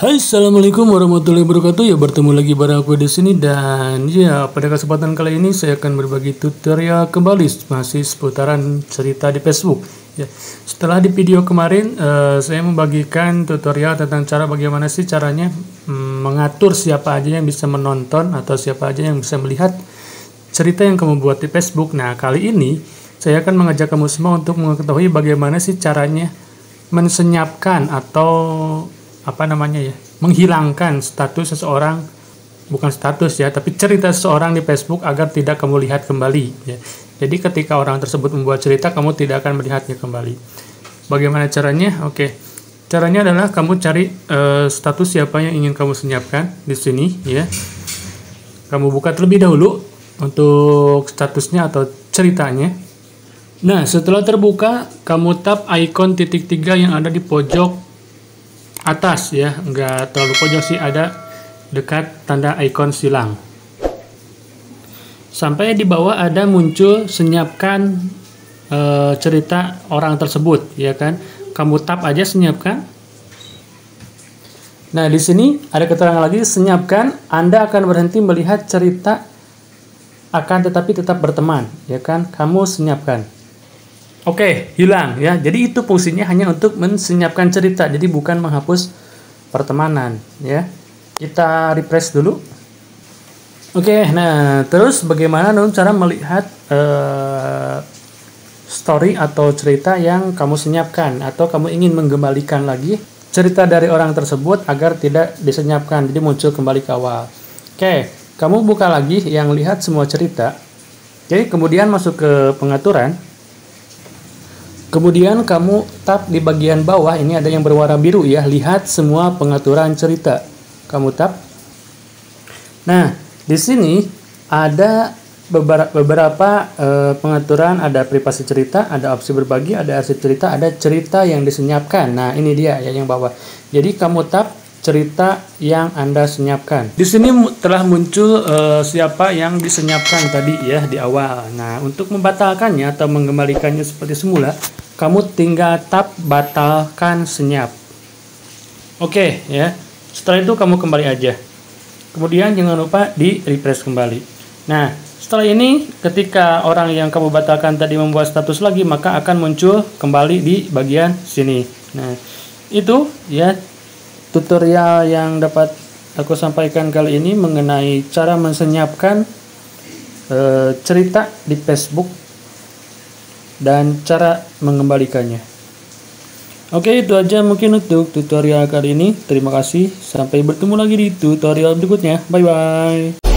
Hai, assalamualaikum warahmatullahi wabarakatuh. Ya, bertemu lagi bareng aku di sini dan ya pada kesempatan kali ini saya akan berbagi tutorial kembali masih seputaran cerita di Facebook. Ya, setelah di video kemarin saya membagikan tutorial tentang cara bagaimana sih caranya mengatur siapa aja yang bisa menonton atau siapa aja yang bisa melihat cerita yang kamu buat di Facebook. Nah, kali ini saya akan mengajak kamu semua untuk mengetahui bagaimana sih caranya mensenyapkan atau menghilangkan status seseorang, bukan status ya, tapi cerita seseorang di Facebook agar tidak kamu lihat kembali ya. Jadi ketika orang tersebut membuat cerita, kamu tidak akan melihatnya kembali. Bagaimana caranya? Oke. Caranya adalah kamu cari status siapa yang ingin kamu senyapkan di sini ya. Kamu buka terlebih dahulu untuk statusnya atau ceritanya. Nah, setelah terbuka, kamu tap ikon titik 3 yang ada di pojok atas ya, enggak terlalu pojok sih, ada dekat tanda ikon silang. Sampai di bawah ada muncul senyapkan cerita orang tersebut ya kan. Kamu tap aja senyapkan. Nah, di sini ada keterangan lagi, senyapkan, Anda akan berhenti melihat cerita akan tetapi tetap berteman ya kan. Kamu senyapkan. Oke, hilang ya. Jadi itu fungsinya hanya untuk mensenyapkan cerita, jadi bukan menghapus pertemanan ya. Kita refresh dulu. Oke, nah terus bagaimana dong cara melihat story atau cerita yang kamu senyapkan atau kamu ingin mengembalikan lagi cerita dari orang tersebut agar tidak disenyapkan, jadi muncul kembali ke awal. Oke, kamu buka lagi yang lihat semua cerita. Oke, kemudian masuk ke pengaturan. Kemudian kamu tap di bagian bawah, ini ada yang berwarna biru ya, lihat semua pengaturan cerita. Kamu tap. Nah, di sini ada beberapa pengaturan, ada privasi cerita, ada opsi berbagi, ada arsip cerita, ada cerita yang disenyapkan. Nah, ini dia ya yang bawah. Jadi kamu tap cerita yang Anda senyapkan. Di sini telah muncul siapa yang disenyapkan tadi ya di awal. Nah, untuk membatalkannya atau mengembalikannya seperti semula, kamu tinggal tap batalkan senyap. Oke ya. Setelah itu kamu kembali aja. Kemudian jangan lupa di refresh kembali. Nah, setelah ini ketika orang yang kamu batalkan tadi membuat status lagi, maka akan muncul kembali di bagian sini. Nah, itu ya tutorial yang dapat aku sampaikan kali ini mengenai cara mensenyapkan cerita di Facebook dan cara mengembalikannya. Oke, itu aja mungkin untuk tutorial kali ini. Terima kasih. Sampai bertemu lagi di tutorial berikutnya. Bye bye.